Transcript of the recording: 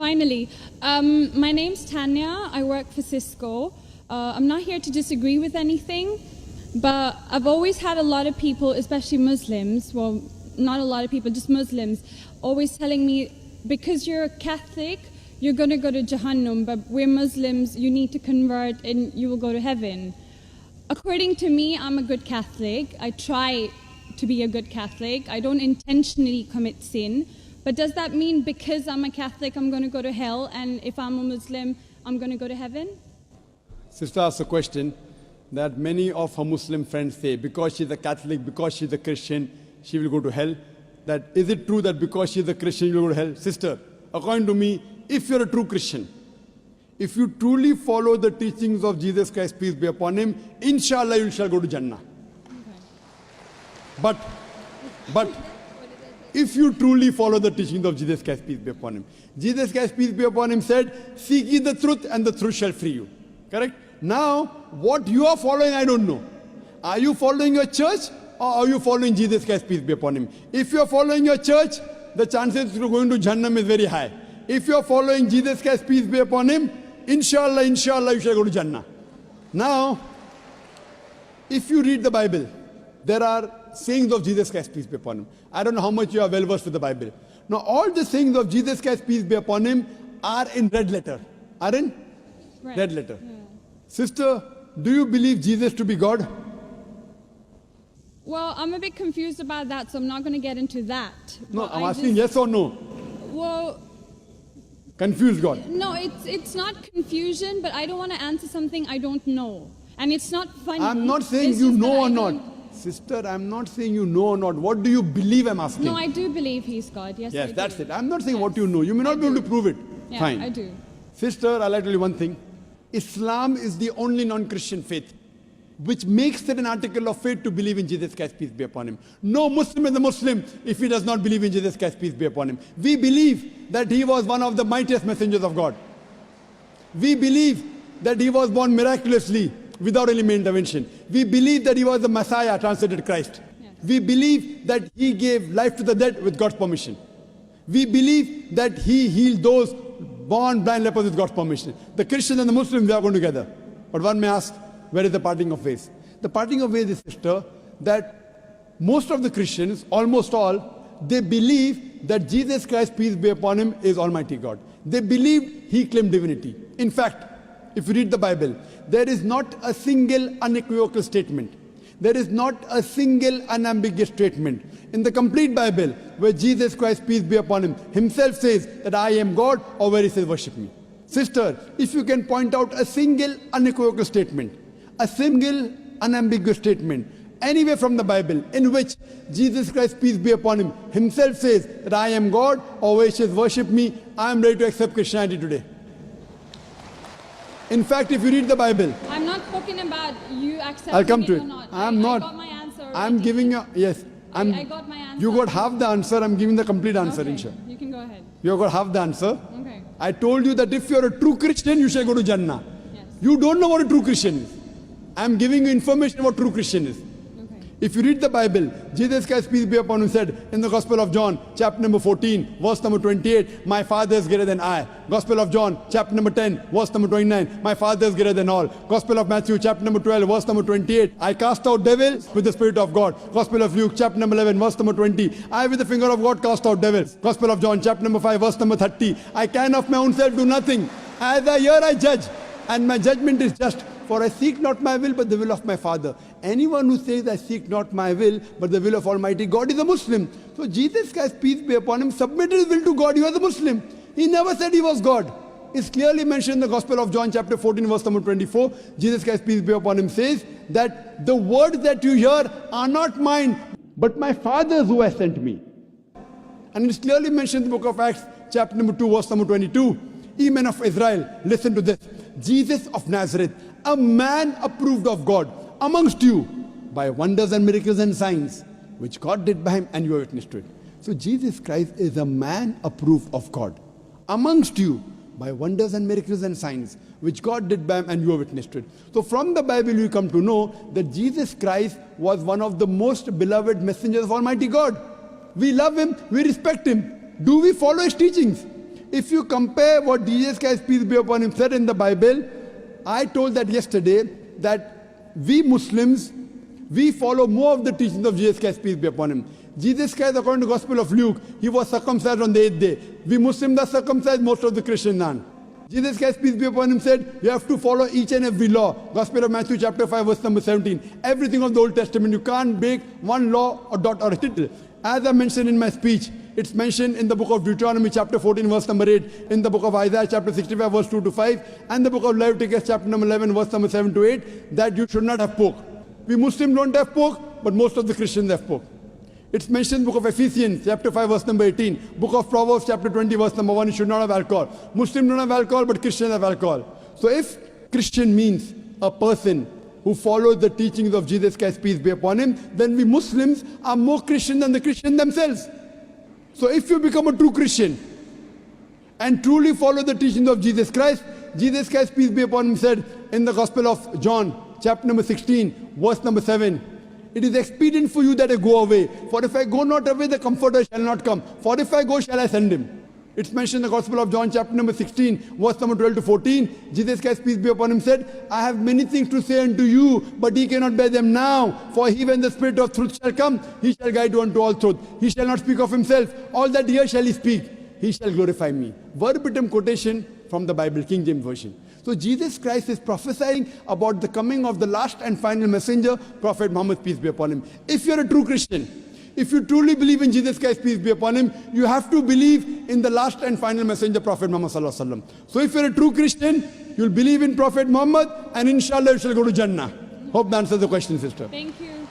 Finally, my name's Tanya. I work for Cisco. I'm not here to disagree with anything, but I've always had a lot of people, especially Muslims, well, not a lot of people, just Muslims, always telling me, because you're a Catholic, you're going to go to Jahannam, but we're Muslims, you need to convert and you will go to heaven. According to me, I'm a good Catholic. I try to be a good Catholic. I don't intentionally commit sin. But does that mean because I'm a Catholic, I'm going to go to hell, and if I'm a Muslim, I'm going to go to heaven? Sister asked a question that many of her Muslim friends say, because she's a Catholic, because she's a Christian, she will go to hell. That is it true that because she's a Christian, you will go to hell? Sister, according to me, if you're a true Christian, if you truly follow the teachings of Jesus Christ, peace be upon him, inshallah you shall go to Jannah. Okay. But if you truly follow the teachings of Jesus Christ, peace be upon him, Jesus Christ, peace be upon him, said, seek ye the truth and the truth shall free you. Correct? Now, what you are following, I don't know. Are you following your church or are you following Jesus Christ, peace be upon him? If you are following your church, the chances of going to Jannam is very high. If you are following Jesus Christ, peace be upon him, inshallah, you shall go to Jannah. Now, if you read the Bible, there are sayings of Jesus Christ, peace be upon him. I don't know how much you are well versed with the Bible. Now, all the sayings of Jesus Christ, peace be upon him, are in red letter. Are in red letter. Yeah. Sister, do you believe Jesus to be God? Well, I'm a bit confused about that, so I'm not going to get into that. No, I'm asking yes or no. Well, confused God. No, it's not confusion, but I don't want to answer something I don't know. And it's not funny. I'm not saying you know or not. Sister, I'm not saying you know or not. What do you believe, I'm asking? No, I do believe he's God. Yes, yes, I that's do. it. I'm not saying what you know. You may not be able to prove it. Yeah, fine. I do. Sister, I'll tell you one thing. Islam is the only non-Christian faith which makes it an article of faith to believe in Jesus Christ, peace be upon him. No Muslim is a Muslim if he does not believe in Jesus Christ, peace be upon him. We believe that he was one of the mightiest messengers of God. We believe that he was born miraculously without any intervention. We believe that he was the Messiah, translated Christ. Yes. We believe that he gave life to the dead with God's permission. We believe that he healed those born blind lepers with God's permission. The Christians and the Muslims, they are going together. But one may ask, where is the parting of ways? The parting of ways is, sister, that most of the Christians, almost all, they believe that Jesus Christ, peace be upon him, is Almighty God. They believe he claimed divinity. In fact, if you read the Bible, there is not a single unequivocal statement. There is not a single unambiguous statement in the complete Bible where Jesus Christ, peace be upon him, himself says that I am God, or where he says worship me. Sister, if you can point out a single unequivocal statement, a single unambiguous statement, anywhere from the Bible in which Jesus Christ, peace be upon him, himself says that I am God, or where he says worship me, I am ready to accept Christianity today. In fact, if you read the Bible, I'm not talking about you accepting I'll come to it. Or not. I'm not. I got my answer already. I'm giving you, yes. I got my answer. You got half the answer, I'm giving the complete answer, okay. inshallah. You can go ahead. You got half the answer. Okay. I told you that if you're a true Christian, you shall go to Jannah. Yes. You don't know what a true Christian is. I'm giving you information what true Christian is. If you read the Bible, Jesus Christ, peace be upon him, said in the Gospel of John, chapter number 14, verse number 28, my Father is greater than I. Gospel of John, chapter number 10, verse number 29, my Father is greater than all. Gospel of Matthew, chapter number 12, verse number 28, I cast out devils with the Spirit of God. Gospel of Luke, chapter number 11, verse number 20, I with the finger of God cast out devils. Gospel of John, chapter number 5, verse number 30, I can of my own self do nothing. As I hear, I judge, and my judgment is just. For I seek not my will, but the will of my Father. Anyone who says, I seek not my will, but the will of Almighty God is a Muslim. So Jesus Christ, peace be upon him, submitted his will to God. He was a Muslim. He never said he was God. It's clearly mentioned in the Gospel of John, chapter 14, verse number 24. Jesus Christ, peace be upon him, says that the words that you hear are not mine, but my Father's who has sent me. And it's clearly mentioned in the book of Acts, chapter number 2, verse number 22. Ye men of Israel, listen to this. Jesus of Nazareth, a man approved of God amongst you by wonders and miracles and signs, which God did by him, and you are witness to it. So Jesus Christ is a man approved of God amongst you by wonders and miracles and signs, which God did by him, and you are witness to it. So from the Bible you come to know that Jesus Christ was one of the most beloved messengers of Almighty God. We love him, we respect him. Do we follow his teachings? if you compare what Jesus Christ, peace be upon him, said in the Bible, I told that yesterday, that we Muslims, we follow more of the teachings of Jesus Christ, peace be upon him. Jesus Christ, according to the Gospel of Luke, he was circumcised on the 8th day. We Muslims are circumcised, most of the Christians aren't. Jesus Christ, peace be upon him, said, you have to follow each and every law. Gospel of Matthew chapter 5, verse number 17. Everything of the Old Testament, you can't break one law or dot or a tittle. As I mentioned in my speech, it's mentioned in the book of Deuteronomy chapter 14, verse number 8, in the book of Isaiah chapter 65, verse 2 to 5, and the book of Leviticus chapter number 11, verse number 7 to 8, that you should not have pork. We Muslims don't have pork, but most of the Christians have pork. It's mentioned in the book of Ephesians, chapter 5, verse number 18. Book of Proverbs, chapter 20, verse number 1, you should not have alcohol. Muslims don't have alcohol, but Christians have alcohol. So if Christian means a person who follows the teachings of Jesus Christ, peace be upon him, then we Muslims are more Christian than the Christians themselves. So if you become a true Christian and truly follow the teachings of Jesus Christ, peace be upon him, said in the Gospel of John, chapter number 16, verse number 7, it is expedient for you that I go away. For if I go not away, the Comforter shall not come. For if I go, shall I send him. It's mentioned in the Gospel of John, chapter number 16, verse number 12 to 14. Jesus Christ, peace be upon him, said, I have many things to say unto you, but ye cannot bear them now. For he, when the Spirit of truth shall come, he shall guide you unto all truth. He shall not speak of himself. All that here shall he speak. He shall glorify me. Verbatim quotation from the Bible, King James Version. So Jesus Christ is prophesying about the coming of the last and final messenger, Prophet Muhammad, peace be upon him. If you're a true Christian, if you truly believe in Jesus Christ, peace be upon him, you have to believe in the last and final messenger, Prophet Muhammad sallallahu alaihi wasallam. So if you're a true Christian, you'll believe in Prophet Muhammad, and inshallah you shall go to Jannah. Hope that answers the question, sister. Thank you.